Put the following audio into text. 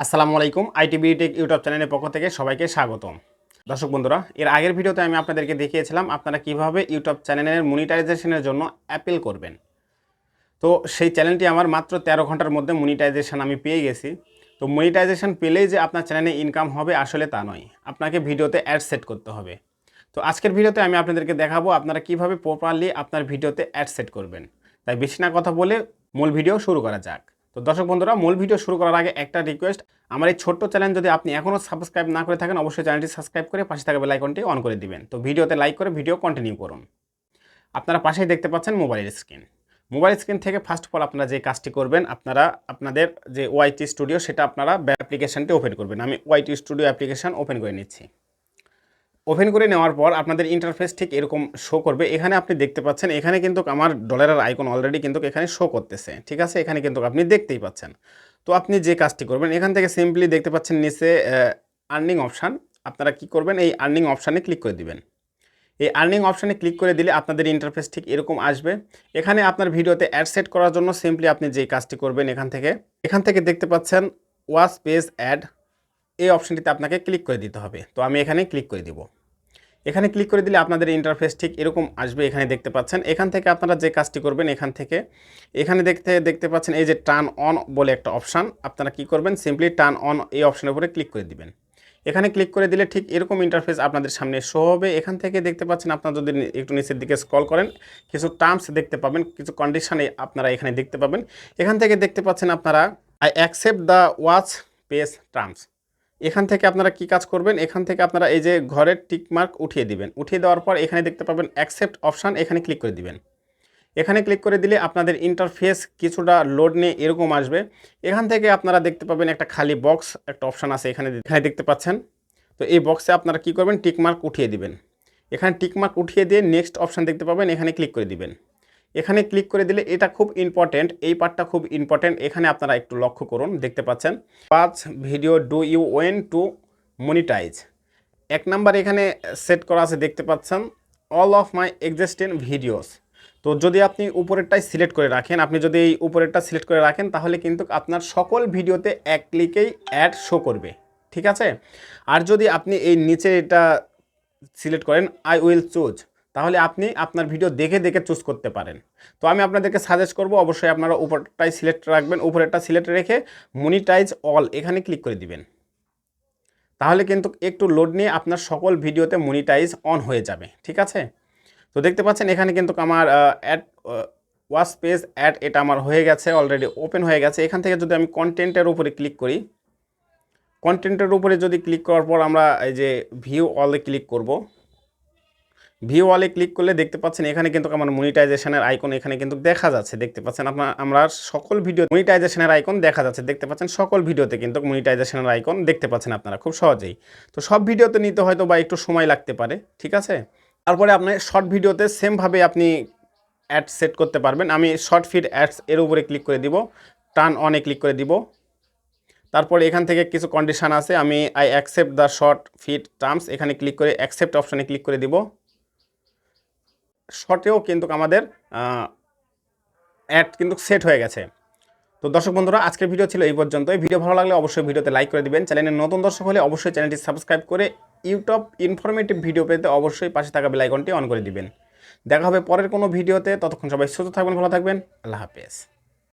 আসসালামু আলাইকুম ITB take YouTube চ্যানেলের পক্ষ থেকে সবাইকে স্বাগতম। দর্শক বন্ধুরা, এর আগের ভিডিওতে আমি আপনাদেরকে দেখিয়েছিলাম আপনারা কিভাবে ইউটিউব চ্যানেলের মনিটাইজেশনের জন্য অ্যাপিল করবেন। তো সেই চ্যানেলটি আমার মাত্র 13 ঘন্টার মধ্যে মনিটাইজেশন আমি পেয়ে গেছি। তো মনিটাইজেশন পেলেই যে আপনার চ্যানেলে ইনকাম হবে আসলে তা নয়, আপনাকে ভিডিওতে অ্যাড সেট করতে হবে। তো আজকের ভিডিওতে আমি আপনাদেরকে দেখাবো আপনারা কিভাবে প্রপারলি আপনার ভিডিওতে অ্যাড সেট করবেন। তাই বেশি না কথা বলে মূল ভিডিও শুরু করা যাক। তো দর্শক বন্ধুরা, মূল ভিডিও শুরু করার আগে একটা রিকোয়েস্ট, আমার এই ছোট্ট চ্যানেল যদি আপনি এখনও সাবস্ক্রাইব না করে থাকেন অবশ্যই চ্যানেলটি সাবস্ক্রাইব করে পাশে থাকা বেল আইকনটি অন করে দিবেন। তো ভিডিওতে লাইক করে ভিডিও কন্টিনিউ করুন। আপনারা পাশেই দেখতে পাচ্ছেন মোবাইলের স্ক্রিন। মোবাইল স্ক্রিন থেকে ফার্স্ট অফ অল আপনারা যে কাজটি করবেন, আপনারা আপনাদের যে ওয়াইটি স্টুডিও সেটা আপনারা অ্যাপ্লিকেশানটি ওপেন করবেন। আমি ওয়াইটি স্টুডিও অ্যাপ্লিকেশান ওপেন করে নিচ্ছি। ওপেন করে নেওয়ার পর আপনাদের ইন্টারফেস ঠিক এরকম শো করবে। এখানে আপনি দেখতে পাচ্ছেন, এখানে কিন্তু আমার ডলারের আইকন অলরেডি কিন্তু এখানে শো করতেছে, ঠিক আছে? এখানে কিন্তু আপনি দেখতেই পাচ্ছেন। তো আপনি যে কাজটি করবেন, এখান থেকে সিম্পলি দেখতে পাচ্ছেন নিচে আর্নিং অপশান। আপনারা কি করবেন, এই আর্নিং অপশানে ক্লিক করে দিবেন। এই আর্নিং অপশানে ক্লিক করে দিলে আপনাদের ইন্টারফেস ঠিক এরকম আসবে। এখানে আপনার ভিডিওতে অ্যাড সেট করার জন্য সিম্পলি আপনি যে কাজটি করবেন, এখান থেকে দেখতে পাচ্ছেন ওয়াচ পেজ অ্যাড, এই অপশানটিতে আপনাকে ক্লিক করে দিতে হবে। তো আমি এখানে ক্লিক করে দিব। এখানে ক্লিক করে দিলে আপনাদের ইন্টারফেস ঠিক এরকম আসবে। এখানে দেখতে পাচ্ছেন, এখান থেকে আপনারা যে কাজটি করবেন, এখানে দেখতে পাচ্ছেন এই যে টার্ন অন বলে একটা অপশান। আপনারা কি করবেন, সিম্পলি টার্ন অন এই অপশানের উপরে ক্লিক করে দিবেন। এখানে ক্লিক করে দিলে ঠিক এরকম ইন্টারফেস আপনাদের সামনে শো হবে। এখান থেকে দেখতে পাচ্ছেন, আপনারা যদি একটু নিচের দিকে স্ক্রল করেন কিছু টার্মস দেখতে পাবেন, কিছু কন্ডিশনে আপনারা এখানে দেখতে পাবেন। এখান থেকে দেখতে পাচ্ছেন আপনারা I accept the watch page terms. এখান থেকে আপনারা কি কাজ করবেন, এখান থেকে আপনারা এই যে ঘরের টিক মার্ক উঠিয়ে দিবেন। উঠিয়ে দেওয়ার পর এখানে দেখতে পাবেন অ্যাকসেপ্ট অপশান, এখানে ক্লিক করে দিবেন। এখানে ক্লিক করে দিলে আপনাদের ইন্টারফেস কিছুটা লোড নিয়ে এরকম আসবে। এখান থেকে আপনারা দেখতে পাবেন একটা খালি বক্স, একটা অপশান আছে এখানে দেখতে পাচ্ছেন। তো এই বক্সে আপনারা কি করবেন, টিক মার্ক উঠিয়ে দিবেন। এখানে টিক মার্ক উঠিয়ে দিয়ে নেক্সট অপশান দেখতে পাবেন, এখানে ক্লিক করে দিবেন। এখানে ক্লিক করে দিলে এটা খুব ইম্পর্টেন্ট, এই পার্টটা খুব ইম্পর্টেন্ট। এখানে আপনারা একটু লক্ষ্য করুন, দেখতে পাচ্ছেন পাঁচ video do you want to monetise. 1 number এখানে সেট করা আছে, দেখতে পাচ্ছেন all of my existing videos. তো যদি আপনি উপরেরটাই সিলেক্ট করে রাখেন, যদি এই উপরেরটা সিলেক্ট করে রাখেন তাহলে কিন্তু আপনার সকল ভিডিওতে এক ক্লিকেই অ্যাড শো করবে, ঠিক আছে? আর যদি আপনি এই নিচে এটা সিলেক্ট করেন আই উইল চুজ, তাহলে আপনি আপনার ভিডিও দেখে দেখে চুজ করতে পারেন। তো আমি আপনাদেরকে সাজেস্ট করব অবশ্যই আপনারা উপরটাই সিলেক্ট রাখবেন। উপরেরটা সিলেক্ট রেখে মনিটাইজ অল এখানে ক্লিক করে দিবেন। তাহলে কিন্তু একটু লোড নিয়ে আপনার সকল ভিডিওতে মনিটাইজ অন হয়ে যাবে, ঠিক আছে? তো দেখতে পাচ্ছেন এখানে কিন্তু আমার অ্যাড ওয়াচ পেজ অ্যাড এটা আমার হয়ে গেছে, অলরেডি ওপেন হয়ে গেছে। এখান থেকে যদি আমি কন্টেন্টের উপরে ক্লিক করি, কন্টেন্টের উপরে যদি ক্লিক করার পর আমরা এই যে ভিউ অলে ক্লিক করব। ভিউ অলে ক্লিক করলে দেখতে পাচ্ছেন এখানে কিন্তু আমার মনিটাইজেশনের আইকন এখানে কিন্তু দেখা যাচ্ছে। দেখতে পাচ্ছেন আমরা সকল ভিডিও মনিটাইজেশনের আইকন দেখা যাচ্ছে। দেখতে পাচ্ছেন সকল ভিডিওতে কিন্তু মনিটাইজেশনের আইকন দেখতে পাচ্ছেন আপনারা খুব সহজেই। তো সব ভিডিওতে নিতে হয়তো বা একটু সময় লাগতে পারে, ঠিক আছে? তারপরে আপনি শর্ট ভিডিওতে সেমভাবে আপনি অ্যাড সেট করতে পারবেন। আমি শর্ট ফিড অ্যাডস এর উপরে ক্লিক করে দিব, টার্ন অনে ক্লিক করে দিব। তারপরে এখান থেকে কিছু কন্ডিশন আছে, আমি I accept the short feed terms এখানে ক্লিক করে অ্যাকসেপ্ট অপশানে ক্লিক করে দিব। শর্টেও কিন্তু আমাদের অ্যাড কিন্তু সেট হয়ে গেছে। তো দর্শক বন্ধুরা, আজকের ভিডিও ছিল এই পর্যন্তই। ভিডিও ভালো লাগলে অবশ্যই ভিডিওতে লাইক করে দিবেন। চ্যানেলের নতুন দর্শক হলে অবশ্যই চ্যানেলটি সাবস্ক্রাইব করে ইউটিউব ইনফরমেটিভ ভিডিও পেতে অবশ্যই পাশে থাকা বেল আইকনটি অন করে দিবেন। দেখা হবে পরের কোনো ভিডিওতে, ততক্ষণ সবাই সুস্থ থাকবেন, ভালো থাকবেন। আল্লাহ হাফেজ।